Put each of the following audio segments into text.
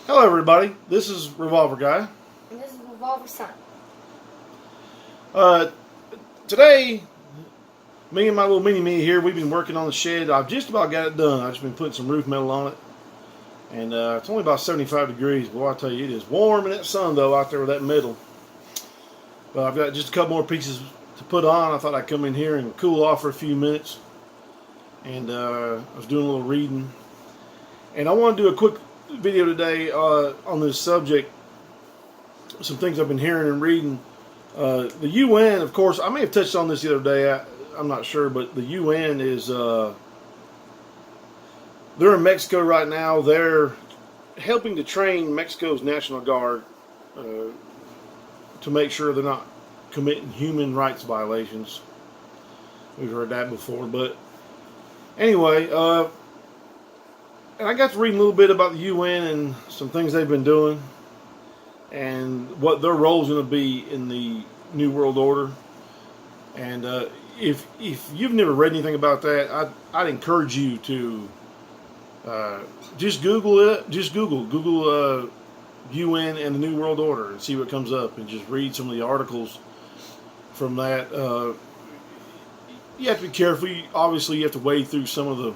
Hello, everybody. This is Revolver Guy. And this is Revolver Son. Uh, Today, me and my little mini-me here, we've been working on the shed. I've just about got it done. I've just been putting some roof metal on it. And it's only about 75 degrees. Boy, I tell you, it is warm in that sun, though, out there with that metal. But I've got just a couple more pieces to put on. I thought I'd come in here and cool off for a few minutes. And I was doing a little reading. And I want to do a quick video today on this subject. Some things I've been hearing and reading. The UN, of course, I may have touched on this the other day. I'm not sure, but the UN is they're in Mexico right now. They're helping to train Mexico's National Guard to make sure they're not committing human rights violations. We've heard that before, but anyway, and I got to read a little bit about the UN and some things they've been doing and what their role is going to be in the New World Order. And if you've never read anything about that, I'd encourage you to just Google it. Just Google UN and the New World Order and see what comes up, and just read some of the articles from that. You have to be careful. Obviously, you have to wade through some of the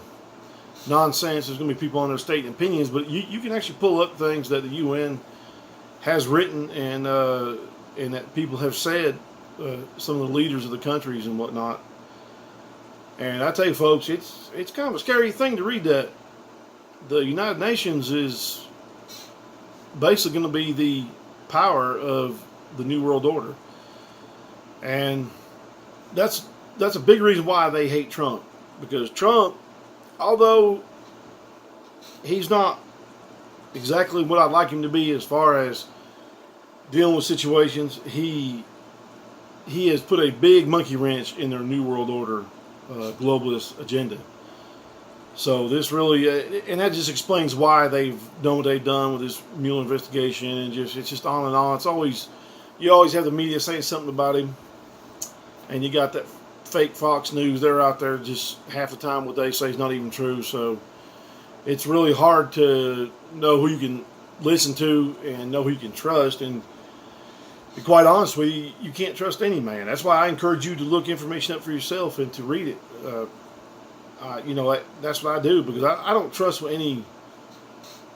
nonsense. There's going to be people on their stating opinions, but you can actually pull up things that the UN has written and that people have said, some of the leaders of the countries and whatnot. And I tell you, folks, it's kind of a scary thing to read that. The United Nations is basically going to be the power of the New World Order, and that's a big reason why they hate Trump, because Trump, although he's not exactly what I'd like him to be as far as dealing with situations, he has put a big monkey wrench in their New World Order globalist agenda. So this really, and that just explains why they've done what they've done with this Mueller investigation, and it's just on and on. It's always, you always have the media saying something about him, and you got that fake Fox News. They're out there just half the time what they say is not even true. So it's really hard to know who you can listen to and know who you can trust. And to be quite honest with you, you can't trust any man. That's why I encourage you to look information up for yourself and to read it. That's what I do, because I don't trust what any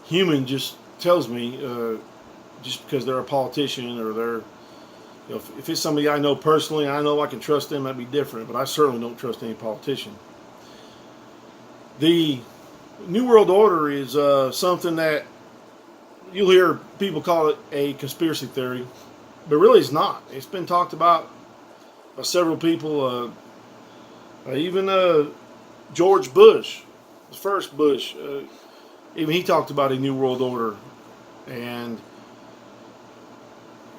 human just tells me just because they're a politician or they're, if it's somebody I know personally, I know I can trust them, that'd be different, but I certainly don't trust any politician. The New World Order is something that you'll hear people call it a conspiracy theory, but really it's not. It's been talked about by several people, even George Bush, the first Bush, even he talked about a New World Order. And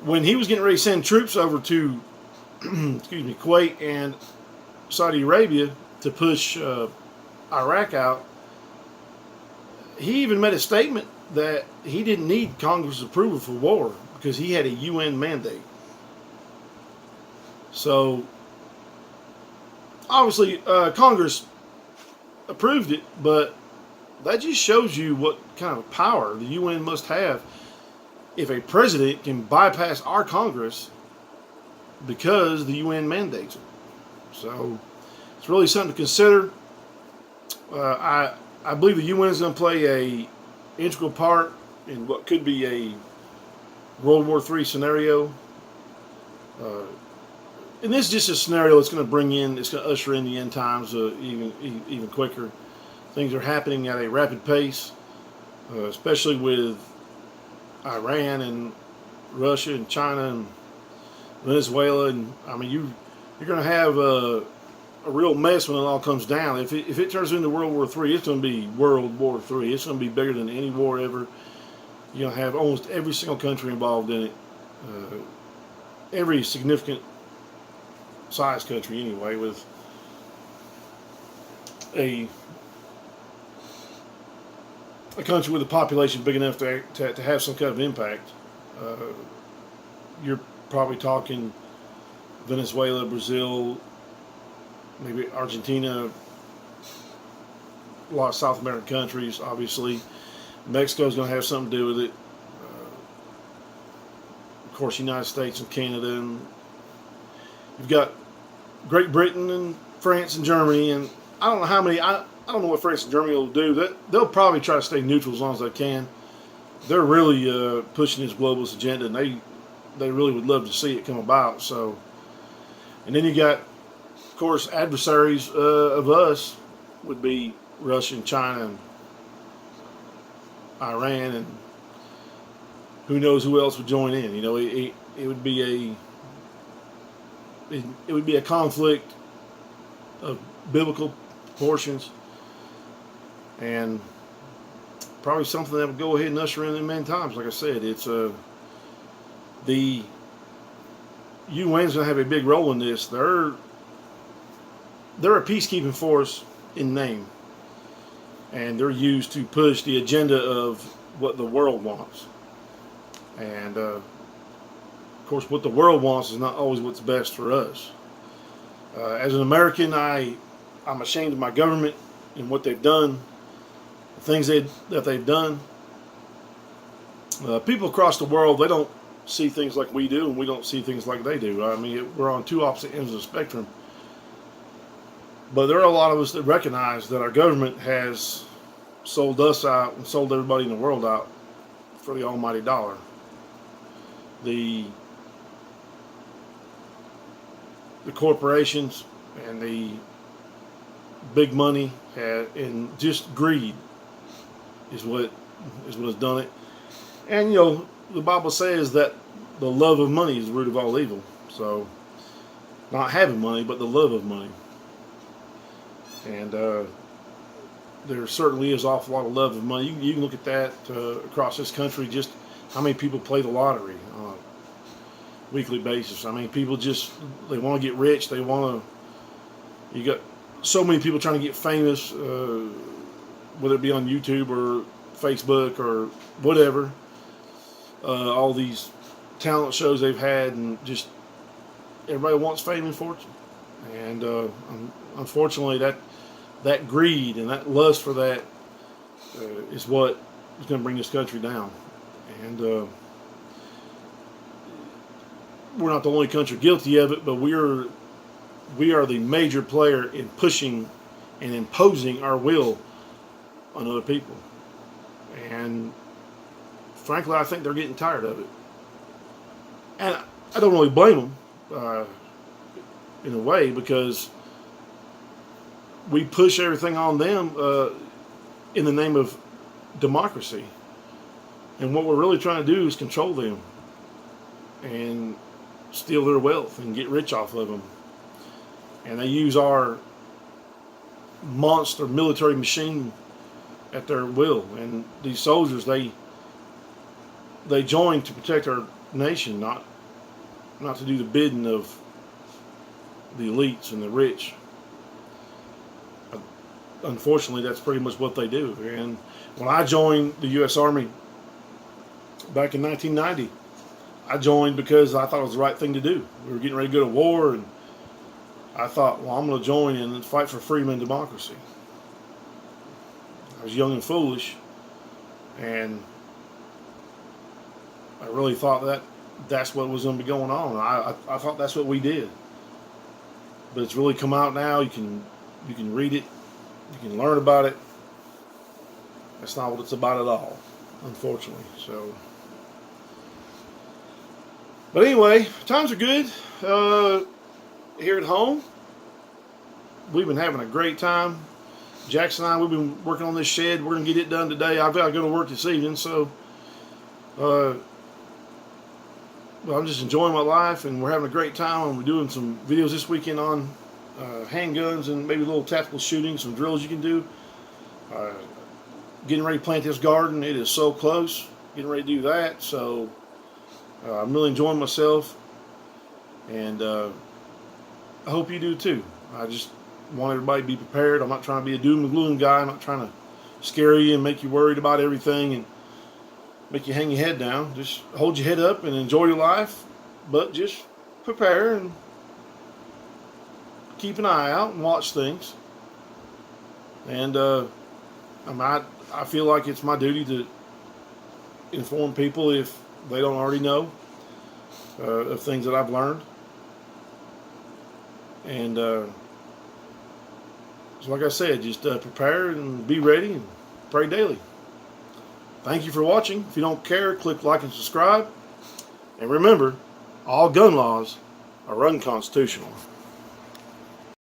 when he was getting ready to send troops over to Kuwait and Saudi Arabia to push Iraq out, he even made a statement that he didn't need Congress' approval for war because he had a UN mandate. So obviously Congress approved it, but that just shows you what kind of power the UN must have if a president can bypass our Congress because the UN mandates it. So it's really something to consider. I believe the UN is going to play a integral part in what could be a World War III scenario. And this is just a scenario that's going to usher in the end times even quicker. Things are happening at a rapid pace, especially with Iran and Russia and China and Venezuela. And I mean, you're going to have a real mess when it all comes down. If it turns into World War III, it's going to be World War III. It's going to be bigger than any war ever. You're going to have almost every single country involved in it. Every significant size country anyway, with a country with a population big enough to have some kind of impact. You're probably talking Venezuela, Brazil, maybe Argentina, a lot of South American countries, obviously. Mexico's going to have something to do with it. of course, United States and Canada, and you've got Great Britain and France and Germany, and I don't know how many. I don't know what France and Germany will do. They'll probably try to stay neutral as long as they can. They're really pushing this globalist agenda, and they really would love to see it come about. So, and then you got, of course, adversaries of us would be Russia and China and Iran, and who knows who else would join in. You know, it would be a conflict of biblical proportions, and probably something that would go ahead and usher in many times. Like I said, it's the UN's going to have a big role in this. They're a peacekeeping force in name, and they're used to push the agenda of what the world wants. And of course, what the world wants is not always what's best for us. As an American, I'm ashamed of my government and what they've done, the things that they've done. People across the world, they don't see things like we do, and we don't see things like they do. I mean, we're on two opposite ends of the spectrum. But there are a lot of us that recognize that our government has sold us out and sold everybody in the world out for the almighty dollar. The corporations and the big money and just greed is what has done it. And you know, the Bible says that the love of money is the root of all evil. So, not having money, but the love of money. And there certainly is an awful lot of love of money. You can look at that across this country, just how many people play the lottery on a weekly basis. I mean, people they want to get rich. You got so many people trying to get famous, whether it be on YouTube or Facebook or whatever. All these talent shows they've had, and just everybody wants fame and fortune. And unfortunately, that greed and that lust for that is what is going to bring this country down. And we're not the only country guilty of it, but we are the major player in pushing and imposing our will on other people. And frankly, I think they're getting tired of it. And I don't really blame them in a way, because we push everything on them in the name of democracy. And what we're really trying to do is control them and steal their wealth and get rich off of them. And they use our monster military machine at their will. And these soldiers, they join to protect our nation, not to do the bidding of the elites and the rich. Unfortunately, that's pretty much what they do. And when I joined the U.S. Army back in 1990, I joined because I thought it was the right thing to do. We were getting ready to go to war, and I thought, well, I'm going to join and fight for freedom and democracy. I was young and foolish, and I really thought that's what was going to be going on. I thought that's what we did. But it's really come out now. You can read it. You can learn about it. That's not what it's about at all, unfortunately. So, but anyway, times are good here at home. We've been having a great time. Jackson and I, we've been working on this shed. We're going to get it done today. I've got to go to work this evening, so well, I'm just enjoying my life, and we're having a great time. And we're doing some videos this weekend on handguns and maybe a little tactical shooting, some drills you can do. Getting ready to plant this garden. It is so close. Getting ready to do that. So I'm really enjoying myself, and I hope you do too. I just want everybody to be prepared. I'm not trying to be a doom and gloom guy. I'm not trying to scare you and make you worried about everything and make you hang your head down. Just hold your head up and enjoy your life, but just prepare and keep an eye out and watch things. And I feel like it's my duty to inform people if they don't already know. of things that I've learned. And so like I said, just prepare and be ready and pray daily. Thank you for watching. If you don't care, click like and subscribe. And remember, all gun laws are unconstitutional.